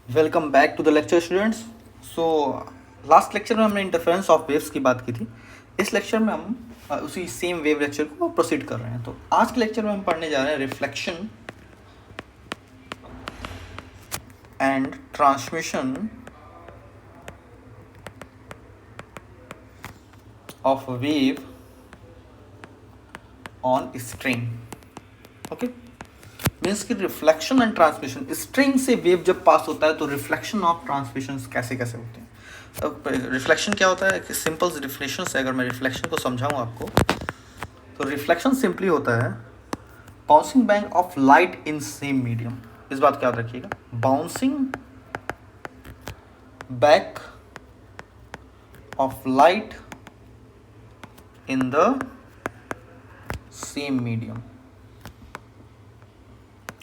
Welcome back to the lecture students. So last lecture में हमने interference of waves की बात की थी। इस लेक्चर में हम उसी सेम वेव लेक्चर को प्रोसीड कर रहे हैं। तो आज के लेक्चर में हम पढ़ने जा रहे हैं reflection and transmission of wave on string. Okay, means कि रिफ्लेक्शन एंड ट्रांसमिशन, स्ट्रिंग से वेव जब पास होता है तो रिफ्लेक्शन ऑफ ट्रांसमिशन कैसे कैसे होते हैं। अब रिफ्लेक्शन क्या होता है कि सिंपल डिफिनेशन से अगर मैं रिफ्लेक्शन को समझाऊं आपको, तो रिफ्लेक्शन सिंपली होता है bouncing back of light in same medium. इस बात को याद रखिएगा, bouncing back of light in the same medium.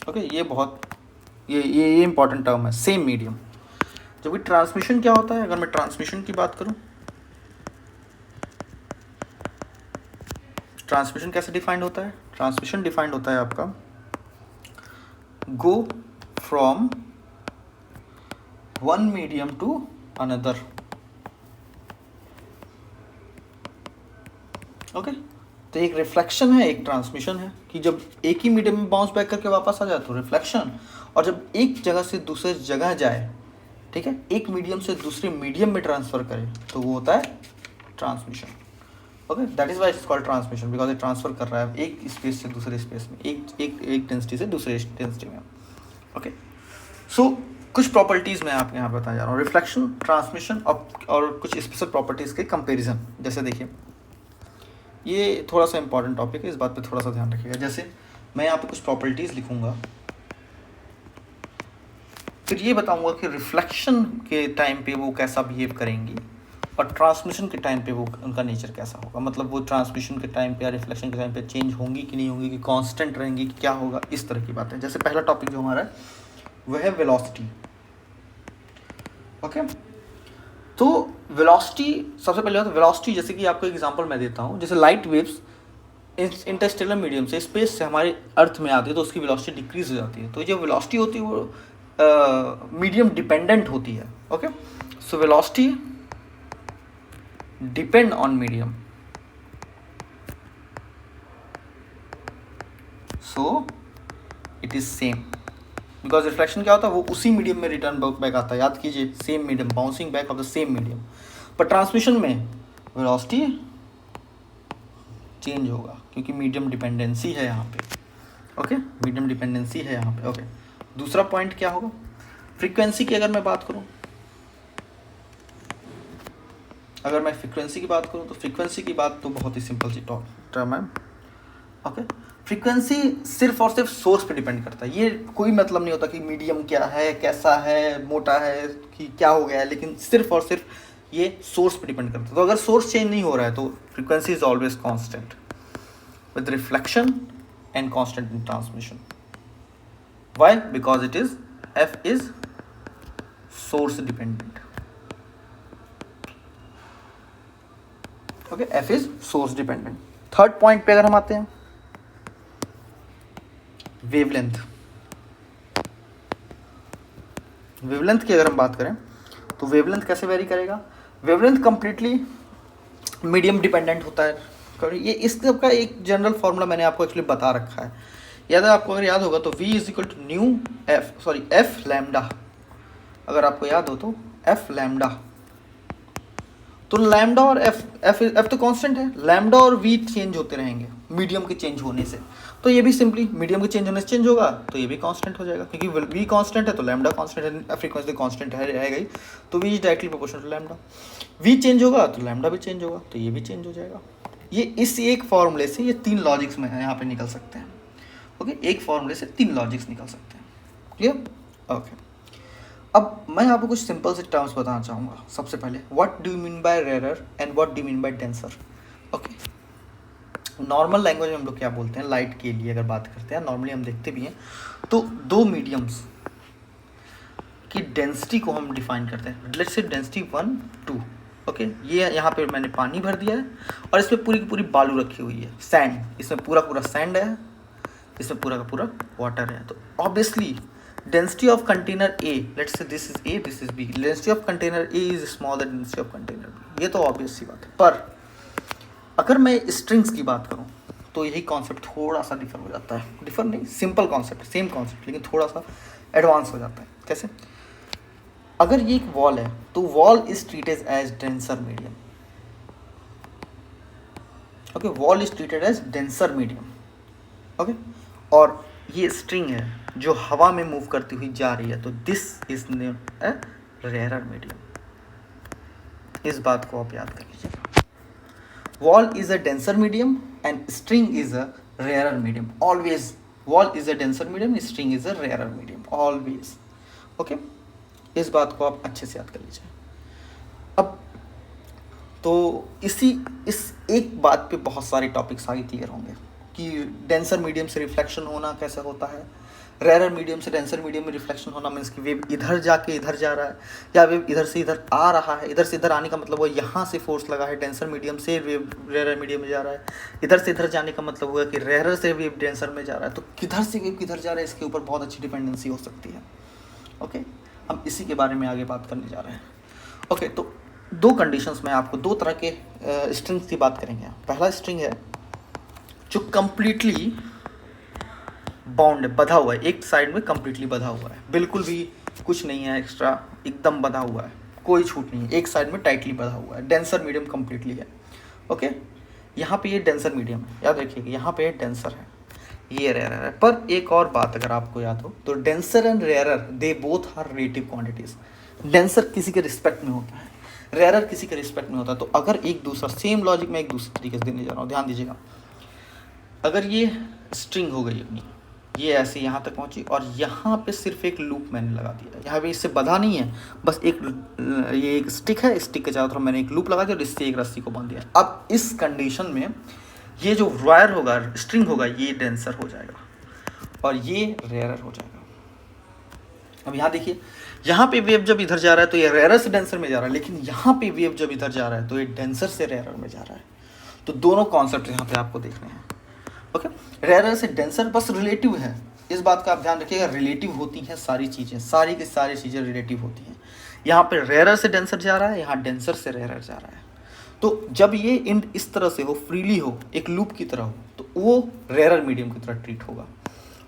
Okay, ये इंपॉर्टेंट टर्म है, सेम मीडियम। जब भी ट्रांसमिशन क्या होता है, अगर मैं ट्रांसमिशन की बात करूं, ट्रांसमिशन कैसे डिफाइंड होता है? ट्रांसमिशन डिफाइंड होता है आपका go from one medium to another. Okay, तो एक रिफ्लेक्शन है, एक ट्रांसमिशन है कि जब एक ही मीडियम में बाउंस बैक करके वापस आ जाए तो रिफ्लेक्शन, और जब एक जगह से दूसरे जगह जाए, ठीक है, एक मीडियम से दूसरे मीडियम में ट्रांसफर करे तो वो होता है transmission. Okay, that is why it's called transmission, because ये ट्रांसफर कर रहा है एक स्पेस से दूसरे स्पेस में, एक डेंसिटी से दूसरे डेंसिटी में। ओके, सो कुछ प्रॉपर्टीज़ मैं आपके यहाँ बताया जा रहा हूँ, रिफ्लेक्शन, ट्रांसमिशन और कुछ स्पेशल प्रॉपर्टीज़ के कंपेरिजन। जैसे देखिए, ये थोड़ा सा इंपॉर्टेंट टॉपिक है, इस बात पे थोड़ा सा ध्यान रखिएगा। जैसे मैं यहाँ पे कुछ प्रॉपर्टीज़ लिखूँगा, फिर ये बताऊँगा कि रिफ्लेक्शन के टाइम पे वो कैसा बिहेव करेंगी और ट्रांसमिशन के टाइम पे वो उनका नेचर कैसा होगा। मतलब वो ट्रांसमिशन के टाइम पे या रिफ्लेक्शन के टाइम पे चेंज होंगी कि नहीं होंगी, कि कांस्टेंट रहेंगी, कि क्या होगा, इस तरह की बात है। जैसे पहला टॉपिक जो हमारा है वह है वेलोसिटी। ओके, तो वेलोसिटी सबसे पहले होता है वेलोसिटी। जैसे कि आपको एग्जांपल मैं देता हूँ, जैसे लाइट वेव्स इंटरस्टेलर मीडियम से स्पेस से हमारे अर्थ में आती है तो उसकी वेलोसिटी डिक्रीज हो जाती है। तो जो वेलोसिटी होती है वो मीडियम डिपेंडेंट होती है। Okay, so velocity depend on medium, so it is same, because reflection क्या होता है, वो उसी मीडियम में रिटर्न बैक आता है। याद कीजिए, same medium, bouncing back of the same medium. पर ट्रांसमिशन में वेलोसिटी चेंज होगा क्योंकि मीडियम डिपेंडेंसी है यहाँ पे। ओके, मीडियम डिपेंडेंसी है यहाँ पे। ओके, दूसरा पॉइंट क्या होगा, फ्रीक्वेंसी की अगर मैं बात करूँ, अगर मैं फ्रीक्वेंसी की बात करूँ तो फ्रीक्वेंसी की बात तो बहुत ही सिंपल सी टर्म है। ओके, फ्रीक्वेंसी सिर्फ और सिर्फ सोर्स पे डिपेंड करता है। ये कोई मतलब नहीं होता कि मीडियम क्या है, कैसा है, मोटा है, कि क्या हो गया है, लेकिन सिर्फ और सिर्फ ये सोर्स पे डिपेंड करता है। तो अगर सोर्स चेंज नहीं हो रहा है तो frequency is always constant with reflection and constant in transmission. Why? Because it is F is source dependent. Okay, F is source dependent. Third point पे अगर हम आते हैं, वेवलेंथ। वेवलेंथ की अगर हम बात करें तो वेवलेंथ कैसे वेरी करेगा? वेवलेंथ कंप्लीटली मीडियम डिपेंडेंट होता है। ये इस का एक जनरल फॉर्मूला मैंने आपको एक्चुअली बता रखा है, याद है आपको? अगर याद होगा तो V is equal to nu F lambda. अगर आपको याद हो तो एफ लैम्डा, तो लैम्डा और एफ तो कांस्टेंट है, लैम्डा और V चेंज होते रहेंगे मीडियम के चेंज होने से। तो ये भी सिंपली मीडियम के चेंज होने से चेंज होगा, तो ये भी कांस्टेंट हो जाएगा क्योंकि V कांस्टेंट है तो लैम्डा कांस्टेंट है, फ्रीक्वेंसी कांस्टेंट है रहेगा ही, तो V is directly proportional to lambda. V change होगा तो लैम्डा भी चेंज होगा, तो ये भी चेंज हो जाएगा। ये इस एक फॉर्मूले से ये तीन लॉजिक्स में यहाँ पे निकल सकते हैं। ओके, एक फॉर्मूले से तीन लॉजिक्स निकल सकते हैं। क्लियर? ओके, अब मैं आपको कुछ सिंपल से टर्म्स बताना चाहूँगा। सबसे पहले, what do you mean by rare and what do you mean by denser? Okay, normal language में हम लोग क्या बोलते हैं, लाइट के लिए अगर बात करते हैं, नॉर्मली हम देखते भी हैं, तो दो मीडियम्स की डेंसिटी को हम डिफाइन करते हैं। Let's say density 1 2। ओके, ये यहाँ पे मैंने पानी भर दिया है और इसमें पूरी की पूरी बालू रखी हुई है, सैंड, इसमें पूरा पूरा सैंड है, इसमें पूरा का पूरा वाटर है। तो obviously density of container A, let's say this is A, this is B, density of container A is smaller than density of container B, ये तो ऑब्वियस सी बात है। पर अगर मैं स्ट्रिंग्स की बात करूं तो यही कॉन्सेप्ट थोड़ा सा डिफर हो जाता है, डिफर नहीं, सिंपल कॉन्सेप्ट, सेम कॉन्सेप्ट, लेकिन थोड़ा सा एडवांस हो जाता है। कैसे? अगर ये एक वॉल है तो wall is treated as denser medium, okay, wall is treated as denser medium, okay, और ये स्ट्रिंग है जो हवा में मूव करती हुई जा रही है, तो this is A rarer medium. इस बात को आप याद कर लीजिएगा, wall is a denser medium and string is a rarer medium, always wall is a denser medium, string is a rarer medium, always, okay. इस बात को आप अच्छे से याद कर लीजिए। अब तो इस एक बात पे बहुत सारे टॉपिक्स आगे क्लियर होंगे कि डेंसर मीडियम से रिफ्लेक्शन होना कैसे होता है, रेयरर मीडियम से डेंसर मीडियम में रिफ्लेक्शन होना मीन्स कि वेव इधर जाके इधर जा रहा है, या वेव इधर से इधर आ रहा है, इधर से इधर आने का मतलब वो यहाँ से फोर्स लगा है, डेंसर मीडियम से वेव रेयरर मीडियम में जा रहा है, इधर से इधर जाने का मतलब हुआ कि रेयरर से वेव डेंसर में जा रहा है, तो किधर से वेव किधर जा रहा है इसके ऊपर बहुत अच्छी डिपेंडेंसी हो सकती है, ओके। हम इसी के बारे में आगे बात करने जा रहे हैं, ओके। तो दो कंडीशंस में आपको दो तरह के स्ट्रिंग्स की बात करेंगे। पहला स्ट्रिंग है जो कंप्लीटली बाउंड है, बंधा हुआ है, एक साइड में कंप्लीटली बंधा हुआ है, बिल्कुल भी कुछ नहीं है एक्स्ट्रा, एकदम बंधा हुआ है, कोई छूट नहीं है, एक साइड में टाइटली बंधा हुआ है, डेंसर मीडियम कंप्लीटली है, ओके। यहाँ पे ये डेंसर मीडियम है, याद रखिएगा, यहाँ पे डेंसर है, ये रेयरर है। पर एक और बात अगर आपको याद हो तो denser and rarer they both are relative quantities. Denser किसी के रिस्पेक्ट में होता है, रेयरर किसी के रिस्पेक्ट में होता है। तो अगर एक दूसरा सेम लॉजिक में एक दूसरे तरीके से देने जा रहा हूँ, ध्यान दीजिएगा। अगर ये स्ट्रिंग हो गई अपनी, ये ऐसे यहाँ तक पहुँची और यहाँ पे सिर्फ एक लूप मैंने लगा दिया, यहाँ पे इससे बंधा नहीं है, बस एक ये एक स्टिक है, स्टिक के चारों तरफ मैंने एक लूप लगा दिया और इससे एक रस्सी को बांध दिया। अब इस कंडीशन में ये जो वायर होगा, स्ट्रिंग होगा, ये डेंसर हो जाएगा और ये रेयरर हो जाएगा। अब यहाँ देखिए, यहाँ पे वेव जब इधर जा रहा है तो ये रेयरर से डेंसर में जा रहा है, लेकिन यहाँ पे वेव जब इधर जा रहा है तो ये डेंसर से रेयरर में जा रहा है। तो दोनों कॉन्सेप्ट यहाँ पे आपको देखने हैं, ओके। रेयरर से डेंसर बस रिलेटिव है, इस बात का आप ध्यान रखिएगा, रिलेटिव होती हैं सारी चीज़ें, सारी की सारी चीज़ें रिलेटिव होती हैं। यहाँ पे रेयरर से डेंसर जा रहा है, यहाँ डेंसर से रेयरर जा रहा है। तो जब ये इस तरह से हो, फ्रीली हो, एक लूप की तरह हो, तो वो रेयरर मीडियम की तरह ट्रीट होगा,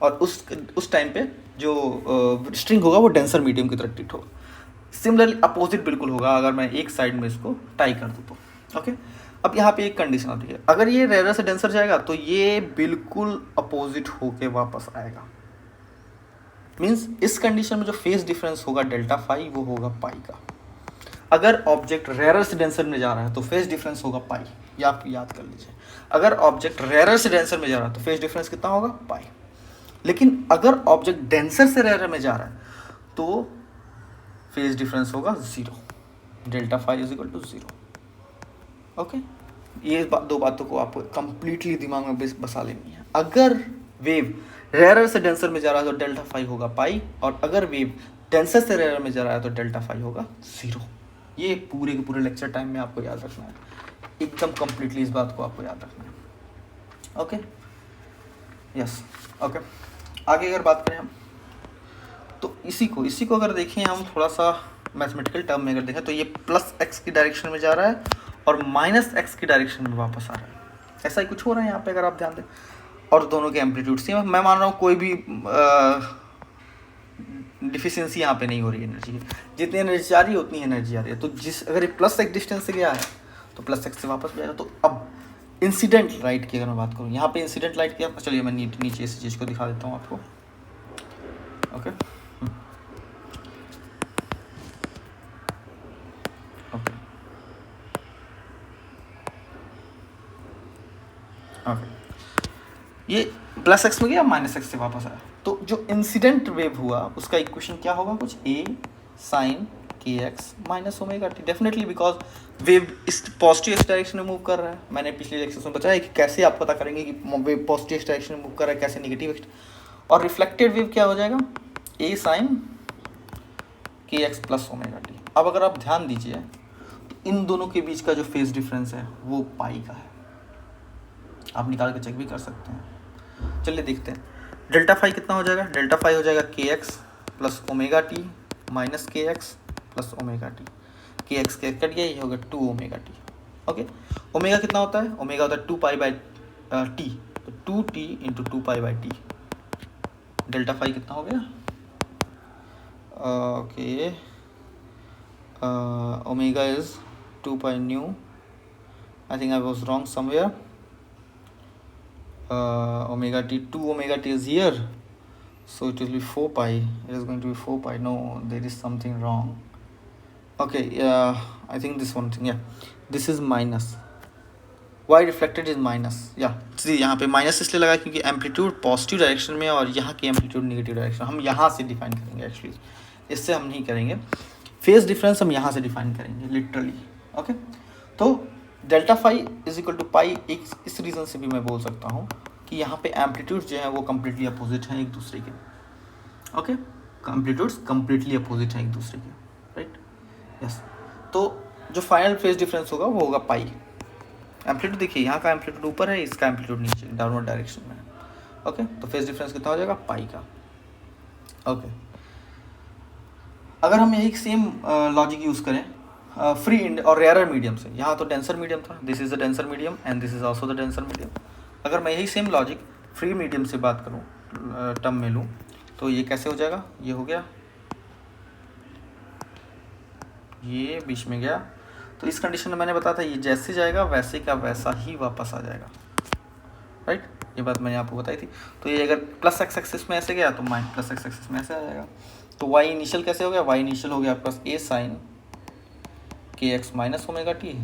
और उस टाइम पे जो स्ट्रिंग होगा वो डेंसर मीडियम की तरह ट्रीट होगा। सिमिलरली अपोजिट बिल्कुल होगा अगर मैं एक साइड में इसको टाई कर दूँ तो, ओके। अब यहाँ पे एक कंडीशन आती है, अगर ये रेयरर से डेंसर जाएगा तो ये बिल्कुल अपोजिट होके वापस आएगा। मीन्स इस कंडीशन में जो फेज डिफरेंस होगा डेल्टा फाई, वो होगा पाई का। अगर ऑब्जेक्ट रेयरर से डेंसर में जा रहा है तो फेज डिफरेंस होगा पाई, ये आप याद कर लीजिए। अगर ऑब्जेक्ट रेयरर से डेंसर में जा रहा है तो फेज डिफरेंस कितना होगा? पाई। लेकिन अगर ऑब्जेक्ट डेंसर से रेयरर में जा रहा है तो फेज डिफरेंस होगा 0, delta phi is equal to 0, okay. ये दो बातों को आपको कंप्लीटली दिमाग में बसा लेनी है। अगर वेव रेयरर से डेंसर में जा रहा है तो डेल्टा फाई होगा पाई, और अगर वेव डेंसर से रेयरर में जा रहा है तो डेल्टा फाई होगा 0। ये पूरे के पूरे लेक्चर टाइम में आपको याद रखना है, एकदम कंप्लीटली इस बात को आपको याद रखना है, ओके। Yes, okay. आगे अगर बात करें हम तो इसी को अगर देखें हम थोड़ा सा मैथमेटिकल टर्म में अगर देखें तो ये प्लस एक्स की डायरेक्शन में जा रहा है और माइनस एक्स की डायरेक्शन में वापस आ रहा है, ऐसा ही कुछ हो रहा है यहाँ पे अगर आप ध्यान दें। और दोनों के एम्पलीट्यूड सेम, मैं मान रहा हूँ कोई भी डिफिशियंसी यहाँ पे नहीं हो रही है एनर्जी की, जितनी एनर्जी आ रही है उतनी एनर्जी आ रही है। तो अगर ये प्लस एक्स डिस्टेंस से गया है तो प्लस एक्स से वापस जाएगा। तो अब इंसिडेंट लाइट की अगर मैं बात करूँ, यहाँ पे इंसिडेंट लाइट की, चलिए मैं नीचे इस चीज़ को दिखा देता हूँ आपको, ओके ओके ओके। ये प्लस एक्स में गया, माइनस एक्स से वापस आया, तो जो इंसिडेंट वेव हुआ उसका इक्वेशन क्या होगा? कुछ ए साइन के x minus omega T. Definitely because wave इस पॉजिटिव एक्स डायरेक्शन में मूव कर रहा है। मैंने पिछले लेक्चर में बताया कि कैसे आप पता करेंगे कि वेव पॉजिटिव एक्स डायरेक्शन में मूव कर रहा है, कैसे नेगेटिव एक्स। और रिफ्लेक्टेड वेव क्या हो जाएगा? ए साइन के एक्स प्लस ओमेगा टी। अब अगर आप ध्यान दीजिए तो इन दोनों के बीच का जो फेज डिफरेंस है वो पाई का है, आप निकाल के चेक भी कर सकते हैं। चलिए देखते हैं डेल्टा फाई कितना हो जाएगा। डेल्टा फाई हो जाएगा के x plus omega T minus के एक्स प्लस ओमेगा टी, के एक्स के कट गया, ये हो गया 2 ओमेगा टी। ओके, ओमेगा कितना होता है, ओमेगा होता है 2 पाई बाई टी, तो 2t into 2 pi by T, delta phi कितना हो गया, okay omega is 2 pi nu, I think I was wrong somewhere, omega t, 2 omega t is here, so it will be 4 pi, it is going to be 4 pi, no, there is something wrong, okay, I think this one thing, yeah, this is minus, y reflected is minus, see यहाँ पे minus इसलिए लगा क्योंकि amplitude positive direction में और यहाँ की amplitude negative direction, हम यहाँ से डिफाइन करेंगे एक्चुअली, इससे हम नहीं करेंगे, फेज डिफरेंस हम यहाँ से डिफाइन करेंगे लिटरली। ओके, तो delta phi is equal to pi, इस रीज़न से भी मैं बोल सकता हूँ कि यहाँ पे एम्पलीट्यूड जो है वो कम्प्लीटली अपोजिट हैं एक दूसरे के। ओके, एम्पलीट्यूड्स कम्प्लीटली अपोजिट हैं एक दूसरे के, राइट, यस। तो जो फाइनल फेज डिफरेंस होगा वो होगा पाई। एम्पलीट्यूड देखिए, यहाँ का एम्पलीट्यूड ऊपर है, इसका एम्पलीट्यूड नीचे डाउनवर्ड डायरेक्शन में है। ओके, तो फेज डिफरेंस कितना हो जाएगा, पाई का। ओके, अगर हम यही सेम लॉजिक यूज़ करें फ्री और रेयरर मीडियम से, यहाँ तो डेंसर मीडियम था, this is the denser medium and this is also the denser medium, अगर मैं यही सेम लॉजिक फ्री मीडियम से बात करूँ, टर्म में लूँ, तो ये कैसे हो जाएगा, ये हो गया, ये बीच में गया, तो इस कंडीशन में मैंने बताया था ये जैसे जाएगा वैसे का वैसा ही वापस आ जाएगा, राइट, ये बात मैंने आपको बताई थी। तो ये अगर प्लस एक्स एक्सिस में ऐसे गया तो माइनस प्लस एक्स एक्सिस में ऐसे आ जाएगा। तो वाई इनिशियल कैसे हो गया, वाई इनिशियल हो गया प्लस ए साइन के एक्स माइनस ओमेगा टी,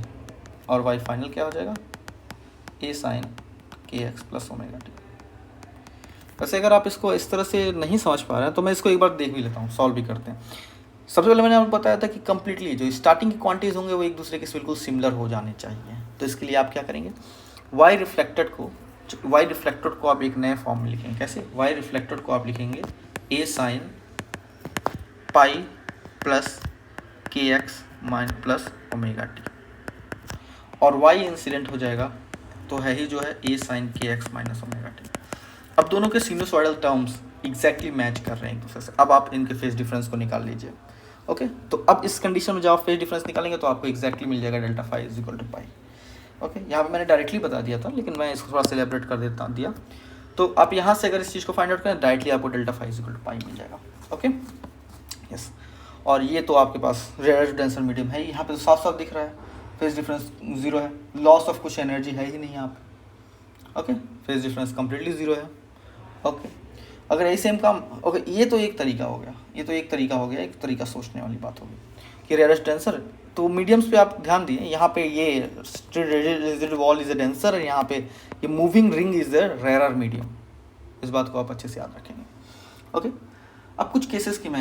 और वाई फाइनल क्या हो जाएगा, ए साइन के एक्स प्लस ओमेगा टी। वैसे अगर आप इसको इस तरह से नहीं समझ पा रहे हैं तो मैं इसको एक बार देख भी लेता हूँ, सॉल्व भी करते हैं। सबसे पहले मैंने आपको बताया था कि कम्प्लीटली जो स्टार्टिंग की क्वांटिटीज होंगे वो एक दूसरे के बिल्कुल सिमिलर हो जाने चाहिए। तो इसके लिए आप क्या करेंगे, वाई रिफ्लेक्टेड को आप एक नए फॉर्म में लिखेंगे। कैसे, वाई रिफ्लेक्टेड को आप लिखेंगे ए साइन पाई प्लस के x mine plus omega T, और वाई इंसिडेंट हो जाएगा तो है ही जो है ए साइन के एक्स माइनस ओमेगा टी। अब दोनों के सिनुसॉइडल टर्म्स एग्जैक्टली मैच कर रहे हैं एक दूसरे से। अब आप इनके फेज डिफरेंस को निकाल लीजिए। ओके, तो अब इस कंडीशन में जब आप फेज डिफरेंस निकालेंगे तो आपको एग्जैक्टली मिल जाएगा delta phi is equal to pi. Okay, यहाँ पे मैंने डायरेक्टली बता दिया था लेकिन मैं इसको थोड़ा सेलिब्रेट कर दिया। तो आप यहाँ से अगर इस चीज़ को फाइंड आउट करें डायरेक्टली आपको delta phi is equal to pi मिल जाएगा। ओके, यस, और ये तो आपके पास रेयर डेंसर मीडियम है, यहाँ पे तो साफ साफ दिख रहा है फेज डिफरेंस 0 है, लॉस ऑफ कुछ एनर्जी है ही नहीं यहाँ पे। ओके, फेज डिफरेंस कम्प्लीटली 0 है। ओके, अगर यही सेम काम, ओके, ये तो एक तरीका हो गया, एक तरीका सोचने वाली बात होगी कि रेयरेस्ट डेंसर। तो मीडियम्स पे आप ध्यान दिए, यहाँ पे ये rigid wall is a denser और यहाँ पे ये moving ring is a rarer medium. इस बात को आप अच्छे से याद रखेंगे। ओके, अब कुछ केसेस की मैं